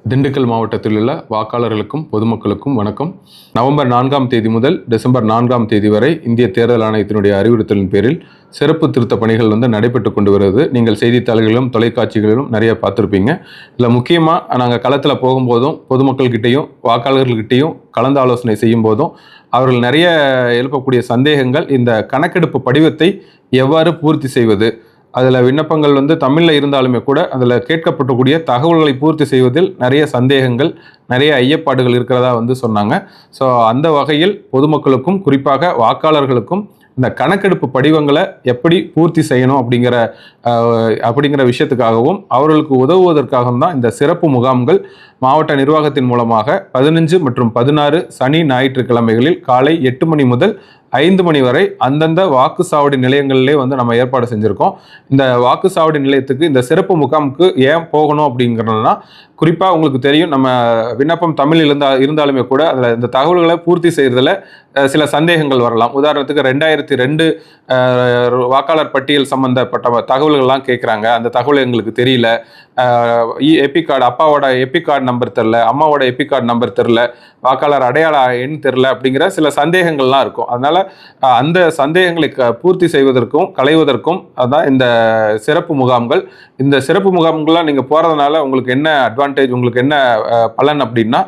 திண்டுக்கல் மாவட்டத்தில் உள்ள வாக்காளர்களுக்கும் பொதுமக்களுக்கும் வணக்கம். நவம்பர் 4ஆம் தேதி முதல் டிசம்பர் 4ஆம் தேதி வரை இந்திய தேர்தல் ஆணையத்தினுடைய அறிவுறுத்தலின் பேரில் சிறப்பு திருத்த பணிகள் நடைபெற்று கொண்டு வருவது நீங்கள் செய்தித்தாள்களிலும் தொலைக்காட்சிகளிலும் நிறைய பார்த்துருப்பீங்க. இதில் முக்கியமாக நாங்கள் களத்தில் போகும்போதும் பொதுமக்கள்கிட்டையும் வாக்காளர்கள்கிட்டையும் கலந்து ஆலோசனை செய்யும் போதும் அவர்கள் நிறைய எழுப்பக்கூடிய சந்தேகங்கள், இந்த கணக்கெடுப்பு படிவத்தை எவ்வாறு பூர்த்தி செய்வது, அதில் விண்ணப்பங்கள் தமிழில் இருந்தாலுமே கூட அதில் கேட்கப்படக்கூடிய தகவல்களை பூர்த்தி செய்வதில் நிறைய சந்தேகங்கள், நிறைய ஐயப்பாடுகள் இருக்கிறதா சொன்னாங்க. ஸோ அந்த வகையில் பொதுமக்களுக்கும் குறிப்பாக வாக்காளர்களுக்கும் இந்த கணக்கெடுப்பு படிவங்களை எப்படி பூர்த்தி செய்யணும் அப்படிங்கிற விஷயத்துக்காகவும் அவர்களுக்கு உதவுவதற்காகவும் தான் இந்த சிறப்பு முகாம்கள் மாவட்ட நிர்வாகத்தின் மூலமாக 15 மற்றும் 16 சனி ஞாயிற்றுக்கிழமைகளில் காலை 8 மணி முதல் 5 மணி வரை அந்தந்த வாக்குச்சாவடி நிலையங்களிலே நம்ம ஏற்பாடு செஞ்சுருக்கோம். இந்த வாக்குச்சாவடி நிலையத்துக்கு இந்த சிறப்பு முகாமுக்கு ஏன் போகணும் அப்படிங்கிறதுனா, குறிப்பாக உங்களுக்கு தெரியும், நம்ம விண்ணப்பம் தமிழில் இருந்தாலுமே கூட அதில் இந்த தகவல்களை பூர்த்தி செய்கிறதுல சில சந்தேகங்கள் வரலாம். உதாரணத்துக்கு 2002 வாக்காளர் பட்டியல் சம்பந்தப்பட்ட தகவல்கள்லாம் கேட்குறாங்க. அந்த தகவல் எங்களுக்கு தெரியல, எபிக் கார்டு, அப்பாவோட எபிக் கார்டு நம்பர் தெரில, அம்மாவோட எபிக் கார்டு நம்பர் தெரில, வாக்காளர் அடையாள எண் தெரில அப்படிங்கிற சில சந்தேகங்கள்லாம் இருக்கும். அதனால் அந்த சந்தேகங்களை பூர்த்தி செய்வதற்கும் களைவதற்கும் அதான் இந்த சிறப்பு முகாம்கள். இந்த சிறப்பு முகாம்கள்லாம் நீங்கள் போகிறதுனால உங்களுக்கு என்ன அட்வான்டேஜ், உங்களுக்கு என்ன பலன் அப்படின்னா,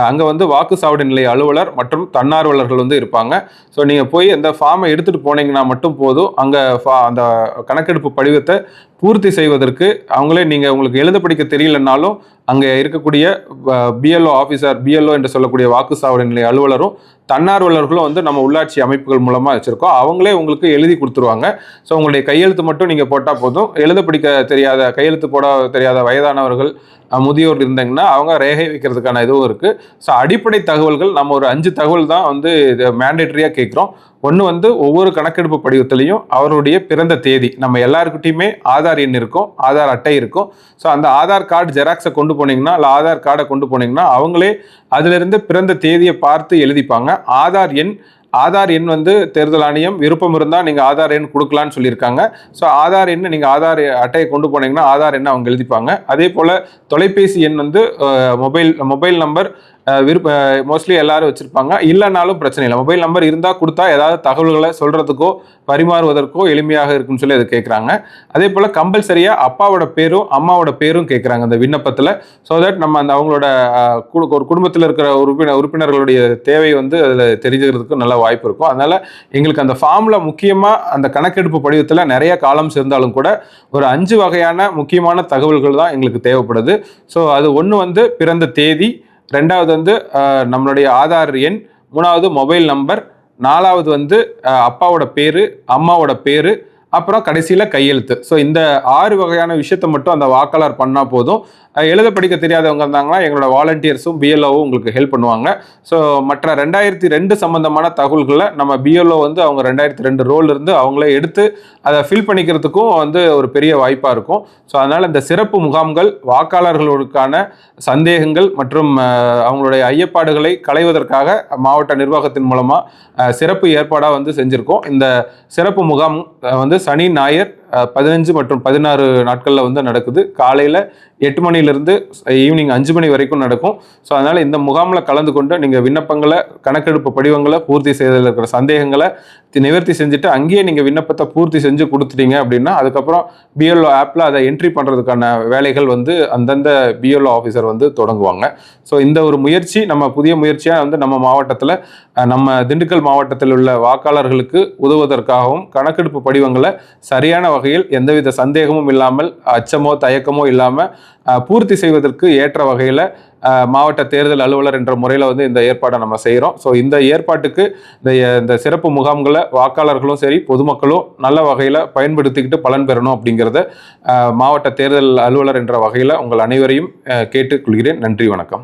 அங்கே வாக்குச்சாவடி நிலைய அலுவலர் மற்றும் தன்னார்வலர்கள் இருப்பாங்க. ஸோ நீங்கள் போய் அந்த ஃபார்மை எடுத்துகிட்டு போனீங்கன்னா மட்டும் போதும். அங்கே அந்த கணக்கெடுப்பு படிவத்தை பூர்த்தி செய்வதற்கு அவங்களே, நீங்கள் உங்களுக்கு எழுத படிக்க தெரியலனாலும் அங்கே இருக்கக்கூடிய பிஎல்ஓ ஆஃபீஸர், பிஎல்ஓ என்று சொல்லக்கூடிய வாக்குச்சாவடி நிலைய அலுவலரும் தன்னார்வலர்களும் நம்ம உள்ளாட்சி அமைப்புகள் மூலமாக வச்சுருக்கோம். அவங்களே உங்களுக்கு எழுதி கொடுத்துருவாங்க. ஸோ உங்களுடைய கையெழுத்து மட்டும் நீங்கள் போட்டால் போதும். எழுத படிக்க தெரியாத, கையெழுத்து போட தெரியாத வயதானவர்கள், முதியோர் இருந்தீங்கன்னா அவங்க ரேகை வைக்கிறதுக்கான இதுவும் இருக்குது. ஸோ அடிப்படை தகவல்கள் நம்ம ஒரு 5 தகவல் தான் மேண்டேட்டரியாக கேட்குறோம். ஒன்று ஒவ்வொரு கணக்கெடுப்பு படிவத்திலையும் அவருடைய பிறந்த தேதி, நம்ம எல்லாருக்கிட்டையுமே ஆதார் எண் இருக்கும், ஆதார் அட்டை இருக்கும். ஸோ அந்த ஆதார் கார்டு ஜெராக்ஸை கொண்டு போனீங்கன்னா, இல்லை ஆதார் கார்டை கொண்டு போனீங்கன்னா அவங்களே அதிலிருந்து பிறந்த தேதியை பார்த்து எழுதிப்பாங்க. ஆதார் எண் தேர்தல் ஆணையம் விருப்பம் இருந்தால் நீங்கள் ஆதார் எண் கொடுக்கலான்னு சொல்லியிருக்காங்க. ஸோ ஆதார் எண் நீங்கள் ஆதார் அட்டையை கொண்டு போனீங்கன்னா ஆதார் எண்ணை அவங்க எழுதிப்பாங்க. அதே போல் தொலைபேசி எண் மொபைல் நம்பர் மோஸ்ட்லி எல்லாரும் வச்சுருப்பாங்க. இல்லைனாலும் பிரச்சனை இல்லை, மொபைல் நம்பர் இருந்தால் கொடுத்தா ஏதாவது தகவல்களை சொல்கிறதுக்கோ பரிமாறுவதற்கோ எளிமையாக இருக்குன்னு சொல்லி அதை கேட்குறாங்க. அதே போல் கம்பல்சரியாக அப்பாவோட பேரும் அம்மாவோட பேரும் கேட்குறாங்க அந்த விண்ணப்பத்தில். ஸோ தட் நம்ம அவங்களோட ஒரு குடும்பத்தில் இருக்கிற உறுப்பினர்களுடைய தேவை அதில் தெரிஞ்சுக்கிறதுக்கு நல்ல வாய்ப்பு இருக்கும். அதனால் எங்களுக்கு அந்த ஃபார்மில் முக்கியமாக அந்த கணக்கெடுப்பு படிவத்தில் நிறைய காலம்ஸ் இருந்தாலும் கூட ஒரு 5 வகையான முக்கியமான தகவல்கள் தான் எங்களுக்கு தேவைப்படுது. ஸோ அது ஒன்று பிறந்த தேதி, 2வது நம்மளுடைய ஆதார் எண், 3வது மொபைல் நம்பர், 4வது அப்பாவோட பேர், அம்மாவோட பேர், அப்புறம் கடைசியில் கையெழுத்து. ஸோ இந்த 6 வகையான விஷயத்தை மட்டும் அந்த வாக்காளர் பண்ணால் போதும். எழுத படிக்க தெரியாதவங்க இருந்தாங்கன்னா எங்களோட வாலண்டியர்ஸும் பிஎல்ஓவும் உங்களுக்கு ஹெல்ப் பண்ணுவாங்க. ஸோ மற்ற 2002 சம்பந்தமான தகவல்களை நம்ம பிஎல்ஓ அவங்க 2002 ரோல் இருந்து அவங்களே எடுத்து அதை ஃபில் பண்ணிக்கிறதுக்கும் ஒரு பெரிய வாய்ப்பாக இருக்கும். ஸோ அதனால் இந்த சிறப்பு முகாம்கள் வாக்காளர்களுக்கான சந்தேகங்கள் மற்றும் அவங்களுடைய ஐயப்பாடுகளை களைவதற்காக மாவட்ட நிர்வாகத்தின் மூலமாக சிறப்பு ஏற்பாடாக செஞ்சுருக்கோம். இந்த சிறப்பு முகாம் சனி ஞாயிறு 15 மற்றும் 16 நாட்களில் நடக்குது. காலையில் 8 மணிலிருந்து ஈவினிங் 5 மணி வரைக்கும் நடக்கும். ஸோ அதனால் இந்த முகாமில் கலந்து கொண்டு நீங்கள் விண்ணப்பங்களை, கணக்கெடுப்பு படிவங்களை பூர்த்தி செய்வதில் இருக்கிற சந்தேகங்களை நிவர்த்தி செஞ்சுட்டு அங்கேயே நீங்கள் விண்ணப்பத்தை பூர்த்தி செஞ்சு கொடுத்துட்டீங்க அப்படின்னா அதுக்கப்புறம் பிஎல்ஓ ஆப்பில் அதை என்ட்ரி பண்ணுறதுக்கான வேலைகள் அந்தந்த பிஎல்ஓ ஆஃபீஸர் தொடங்குவாங்க. ஸோ இந்த ஒரு முயற்சி, நம்ம புதிய முயற்சியாக நம்ம மாவட்டத்தில், நம்ம திண்டுக்கல் மாவட்டத்தில் உள்ள வாக்காளர்களுக்கு உதவுவதற்காகவும் கணக்கெடுப்பு படிவங்களை சரியான வகையில் எந்தவித சந்தேகமும் இல்லாமல், அச்சமோ தயக்கமோ இல்லாமல் பூர்த்தி செய்வதற்கு ஏற்ற வகையில் மாவட்ட தேர்தல் அலுவலர் என்ற முறையில் இந்த ஏற்பாடை நம்ம செய்கிறோம். ஸோ இந்த ஏற்பாட்டுக்கு இந்த சிறப்பு முகாம்களை வாக்காளர்களும் சரி பொதுமக்களும் நல்ல வகையில் பயன்படுத்திக்கிட்டு பலன் பெறணும் அப்படிங்கிறத மாவட்ட தேர்தல் அலுவலர் என்ற வகையில் உங்கள் அனைவரையும் கேட்டுக்கொள்கிறேன். நன்றி, வணக்கம்.